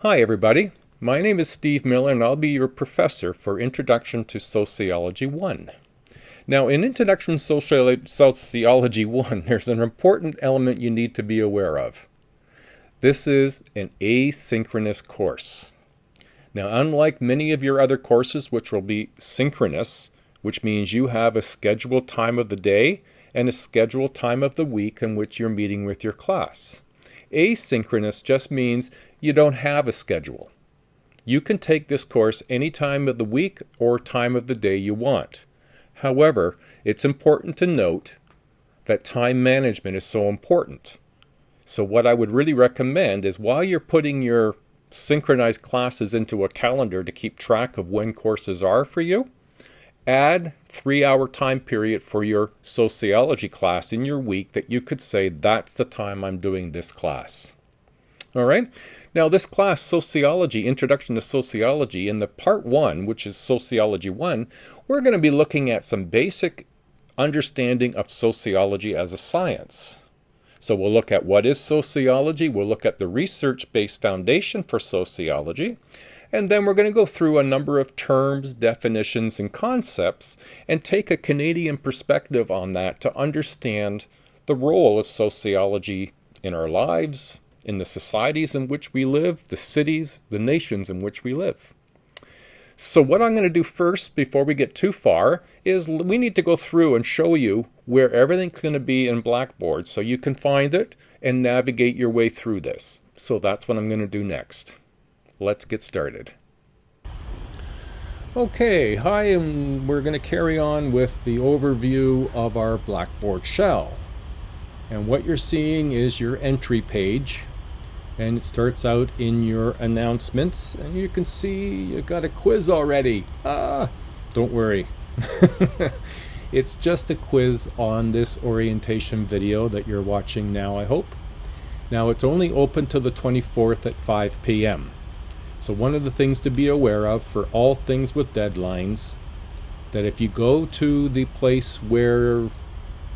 Hi everybody, my name is Steve Miller and I'll be your professor for Introduction to Sociology 1. Now in Introduction to Sociology 1, there's an important element you need to be aware of. This is an asynchronous course. Now unlike many of your other courses which will be synchronous, which means you have a scheduled time of the day and a scheduled time of the week in which you're meeting with your class. Asynchronous just means you don't have a schedule. You can take this course any time of the week or time of the day you want. However, it's important to note that time management is so important. So what I would really recommend is while you're putting your synchronized classes into a calendar to keep track of when courses are for you, add 3-hour time period for your sociology class in your week that you could say, that's the time I'm doing this class. All right. Now this class, Sociology, Introduction to Sociology, in the part 1, which is Sociology 1, we're going to be looking at some basic understanding of sociology as a science. So we'll look at what is sociology, we'll look at the research-based foundation for sociology, and then we're going to go through a number of terms, definitions, and concepts and take a Canadian perspective on that to understand the role of sociology in our lives, in the societies in which we live, the cities, the nations in which we live. So what I'm going to do first, before we get too far, is we need to go through and show you where everything's going to be in Blackboard so you can find it and navigate your way through this. So that's what I'm going to do next. Let's get started. Okay, hi, and we're going to carry on with the overview of our Blackboard shell. And what you're seeing is your entry page. And it starts out in your announcements, and you can see you got a quiz already. Don't worry. It's just a quiz on this orientation video that you're watching now, I hope. Now it's only open to the 24th at 5 p.m. So one of the things to be aware of for all things with deadlines, that if you go to the place where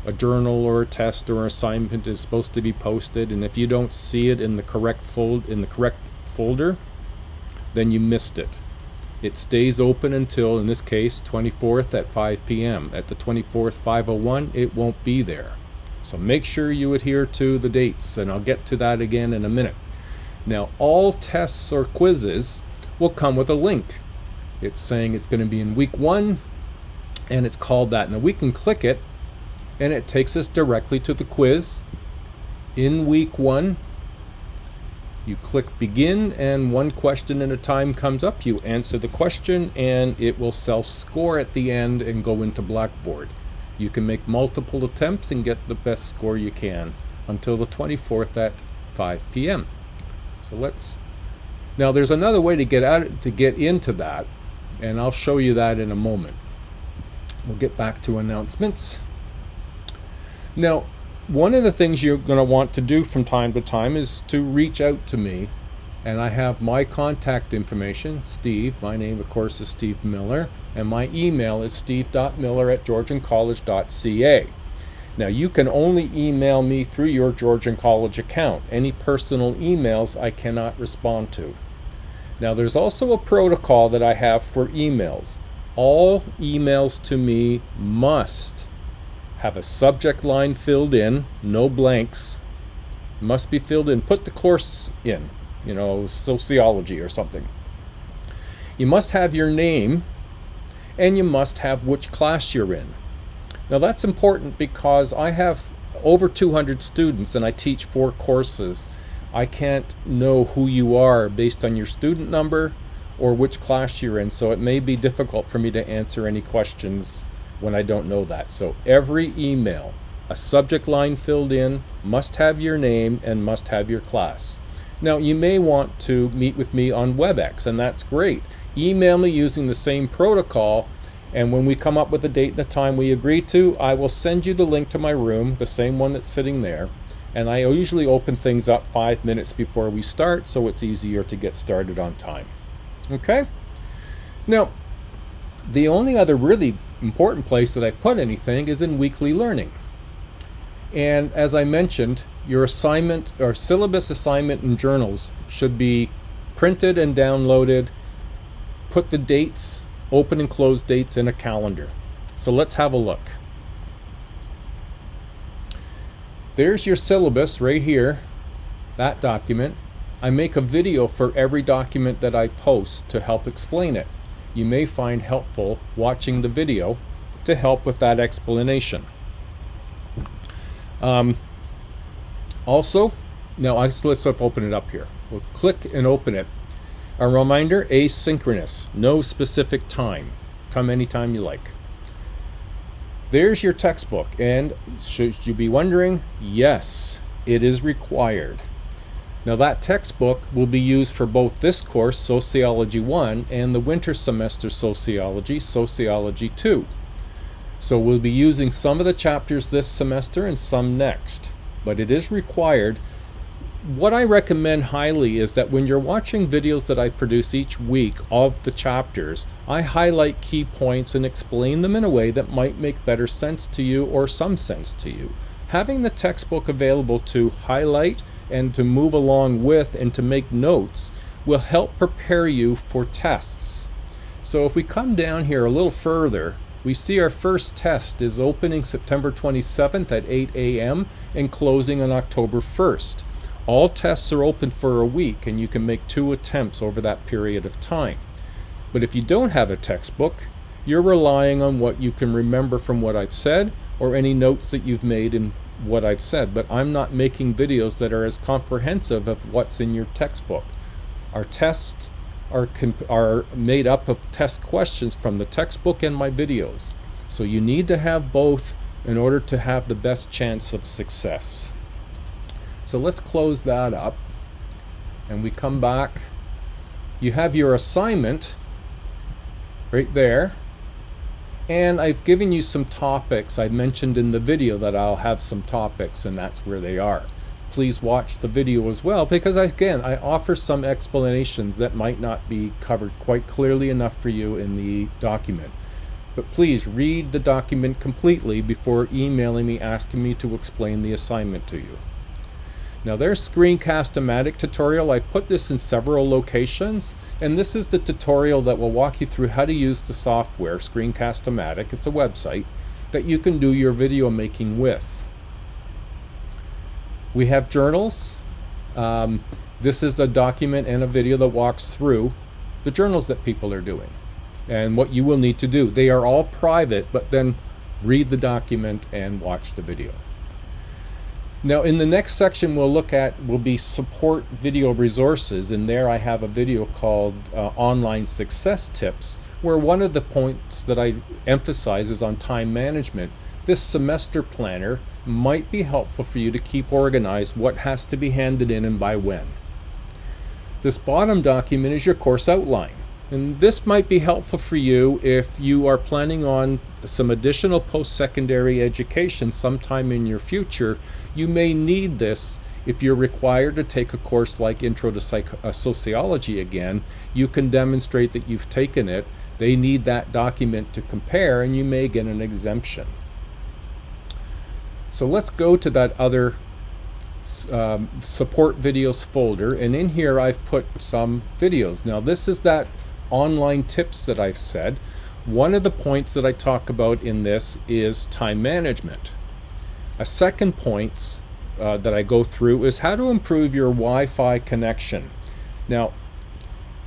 a journal or a test or assignment is supposed to be posted, and if you don't see it in the correct folder, then you missed it. It stays open until, in this case, 24th at 5 p.m. At the 24th 5:01, it won't be there. So make sure you adhere to the dates, and I'll get to that again in a minute. Now, all tests or quizzes will come with a link. It's saying it's going to be in week 1, and it's called that. Now we can click it, and it takes us directly to the quiz. In week 1, you click begin, and one question at a time comes up. You answer the question, and it will self-score at the end and go into Blackboard. You can make multiple attempts and get the best score you can until the 24th at 5 p.m. So now there's another way to get into that, and I'll show you that in a moment. We'll get back to announcements. Now, one of the things you're going to want to do from time to time is to reach out to me, and I have my contact information, Steve. My name, of course, is Steve Miller, and my email is steve.miller@georgiancollege.ca. Now, you can only email me through your Georgian College account. Any personal emails I cannot respond to. Now, there's also a protocol that I have for emails. All emails to me must have a subject line filled in, no blanks, must be filled in. Put the course in, sociology or something. You must have your name, and you must have which class you're in. Now that's important because I have over 200 students and I teach 4 courses. I can't know who you are based on your student number or which class you're in, so it may be difficult for me to answer any questions when I don't know that. So every email, a subject line filled in, must have your name and must have your class. Now you may want to meet with me on WebEx, and that's great. Email me using the same protocol, and when we come up with a date and a time we agree to, I will send you the link to my room, the same one that's sitting there, and I usually open things up 5 minutes before we start, so it's easier to get started on time. Okay? Now, the only other really important place that I put anything is in weekly learning. And as I mentioned, your assignment or syllabus assignment and journals should be printed and downloaded, put the dates, open and close dates in a calendar. So let's have a look. There's your syllabus right here, that document. I make a video for every document that I post to help explain it. You may find helpful watching the video to help with that explanation. Also, now let's open it up here. We'll click and open it. A reminder, asynchronous, no specific time. Come anytime you like. There's your textbook, and should you be wondering, yes, it is required. Now that textbook will be used for both this course, Sociology 1, and the winter semester Sociology, Sociology 2. So we'll be using some of the chapters this semester and some next, but it is required. What I recommend highly is that when you're watching videos that I produce each week of the chapters, I highlight key points and explain them in a way that might make better sense to you or some sense to you. Having the textbook available to highlight and to move along with and to make notes will help prepare you for tests. So if we come down here a little further, we see our first test is opening September 27th at 8 a.m. and closing on October 1st. All tests are open for a week, and you can make 2 attempts over that period of time. But if you don't have a textbook, you're relying on what you can remember from what I've said or any notes that you've made in what I've said. But I'm not making videos that are as comprehensive of what's in your textbook. Our tests are made up of test questions from the textbook and my videos. So you need to have both in order to have the best chance of success. So let's close that up and we come back. You have your assignment right there, and I've given you some topics. I mentioned in the video that I'll have some topics, and that's where they are. Please watch the video as well, because I offer some explanations that might not be covered quite clearly enough for you in the document. But please read the document completely before emailing me asking me to explain the assignment to you. Now there's Screencast-O-Matic tutorial. I've put this in several locations, and this is the tutorial that will walk you through how to use the software, Screencast-O-Matic. It's a website that you can do your video making with. We have journals. This is a document and a video that walks through the journals that people are doing and what you will need to do. They are all private, but then read the document and watch the video. Now in the next section will be support video resources, and there I have a video called Online Success Tips, where one of the points that I emphasize is on time management. This semester planner might be helpful for you to keep organized what has to be handed in and by when. This bottom document is your course outline, and this might be helpful for you if you are planning on some additional post-secondary education sometime in your future. You may need this if you're required to take a course like Intro to Sociology again. You can demonstrate that you've taken it. They need that document to compare, and you may get an exemption. So let's go to that other support videos folder, and in here I've put some videos. Now this is that online tips that I've said. One of the points that I talk about in this is time management. A second point that I go through is how to improve your Wi-Fi connection. Now,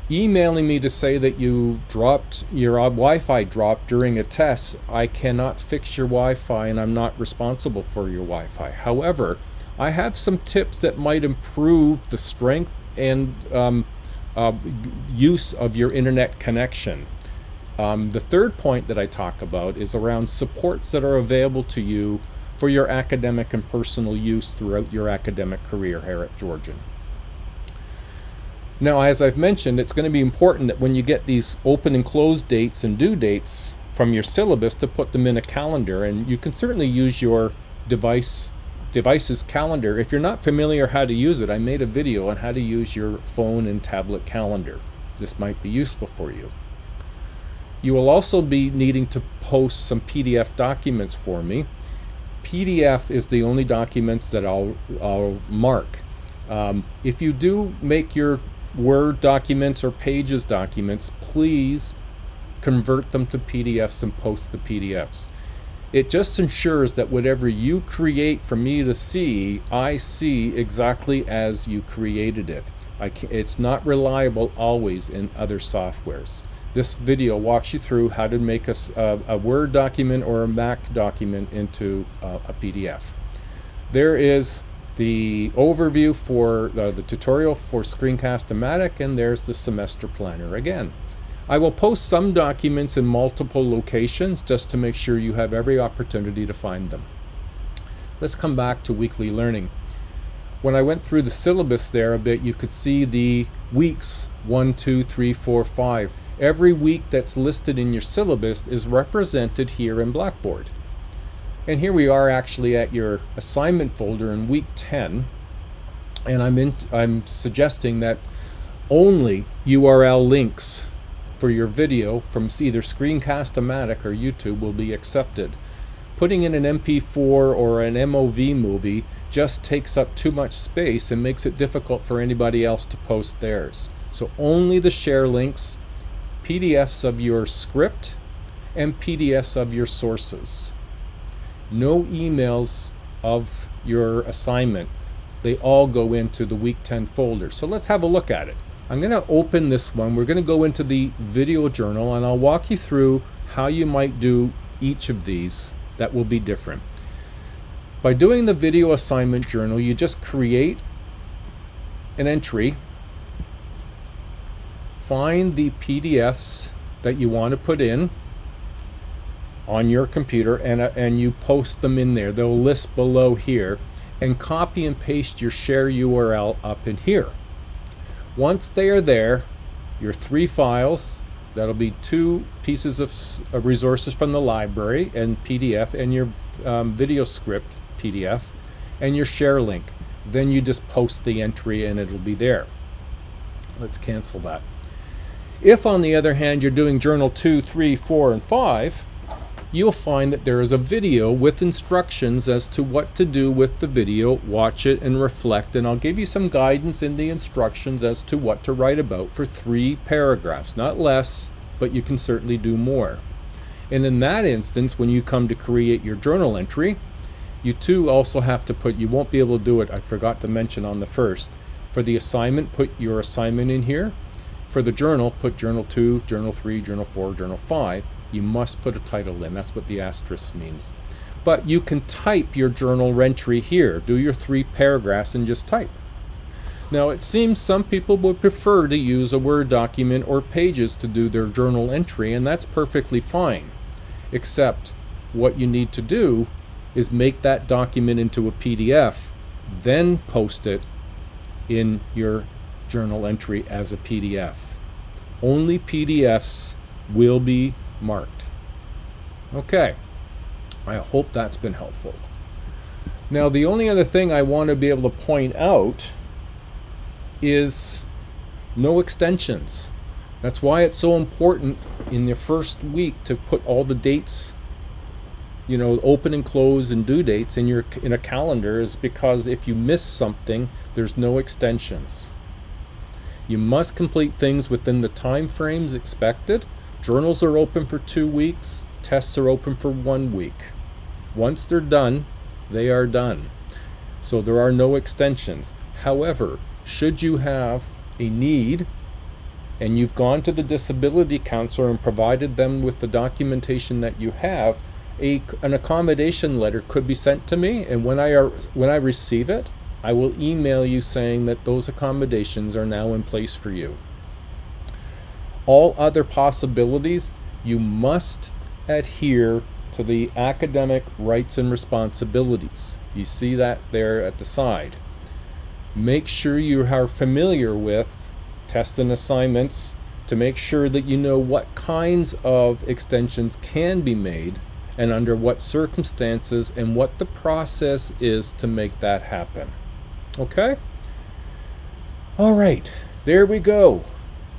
emailing me to say that your Wi-Fi dropped during a test, I cannot fix your Wi-Fi, and I'm not responsible for your Wi-Fi. However, I have some tips that might improve the strength and use of your internet connection. The third point that I talk about is around supports that are available to you for your academic and personal use throughout your academic career here at Georgian. Now, as I've mentioned, it's going to be important that when you get these open and close dates and due dates from your syllabus to put them in a calendar, and you can certainly use your device's calendar. If you're not familiar how to use it, I made a video on how to use your phone and tablet calendar. This might be useful for you. You will also be needing to post some PDF documents for me. PDF is the only documents that I'll mark. If you do make your Word documents or Pages documents, please convert them to PDFs and post the PDFs. It just ensures that whatever you create for me to see, I see exactly as you created it. It's not reliable always in other softwares. This video walks you through how to make a Word document or a Mac document into a PDF. There is the overview for the tutorial for Screencast-O-Matic, and there's the semester planner again. I will post some documents in multiple locations just to make sure you have every opportunity to find them. Let's come back to weekly learning. When I went through the syllabus there a bit, you could see the weeks 1, 2, 3, 4, 5. Every week that's listed in your syllabus is represented here in Blackboard. And here we are actually at your assignment folder in week 10, and I'm suggesting that only URL links for your video from either Screencast-O-Matic or YouTube will be accepted. Putting in an MP4 or an MOV movie just takes up too much space and makes it difficult for anybody else to post theirs. So only the share links, PDFs of your script, and PDFs of your sources. No emails of your assignment. They all go into the week 10 folder. So let's have a look at it. I'm going to open this one. We're going to go into the video journal, and I'll walk you through how you might do each of these that will be different. By doing the video assignment journal, you just create an entry, find the PDFs that you want to put in on your computer, and you post them in there. They'll list below here, and copy and paste your share URL up in here. Once they are there, your 3 files, that'll be 2 pieces of resources from the library and PDF, and your video script PDF, and your share link. Then you just post the entry and it'll be there. Let's cancel that. If, on the other hand, you're doing journal 2, 3, 4, and 5, you'll find that there is a video with instructions as to what to do with the video. Watch it and reflect, and I'll give you some guidance in the instructions as to what to write about for 3 paragraphs. Not less, but you can certainly do more. And in that instance, when you come to create your journal entry, you too also have to put, you won't be able to do it, I forgot to mention on the first. For the assignment, put your assignment in here. For the journal, put journal 2, journal 3, journal 4, journal 5. You must put a title in. That's what the asterisk means. But you can type your journal entry here. Do your 3 paragraphs and just type. Now, it seems some people would prefer to use a Word document or Pages to do their journal entry, and that's perfectly fine. Except what you need to do is make that document into a PDF, then post it in your journal entry as a PDF. Only PDFs will be marked. Okay, I hope that's been helpful. Now, the only other thing I want to be able to point out is no extensions. That's why it's so important in the first week to put all the dates, you know, open and close and due dates in a calendar, is because if you miss something, there's no extensions. You must complete things within the time frames expected. Journals are open for 2 weeks. Tests are open for 1 week. Once they're done, they are done. So there are no extensions. However, should you have a need and you've gone to the disability counselor and provided them with the documentation that you have, an accommodation letter could be sent to me, and when I receive it, I will email you saying that those accommodations are now in place for you. All other possibilities, you must adhere to the academic rights and responsibilities. You see that there at the side. Make sure you are familiar with tests and assignments to make sure that you know what kinds of extensions can be made and under what circumstances, and what the process is to make that happen. Okay? All right, there we go.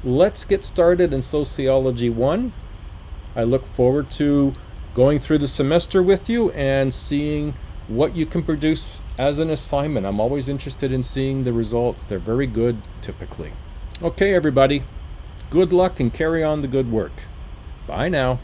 Let's get started in Sociology 1. I look forward to going through the semester with you and seeing what you can produce as an assignment. I'm always interested in seeing the results. They're very good, typically. Okay, everybody. Good luck and carry on the good work. Bye now.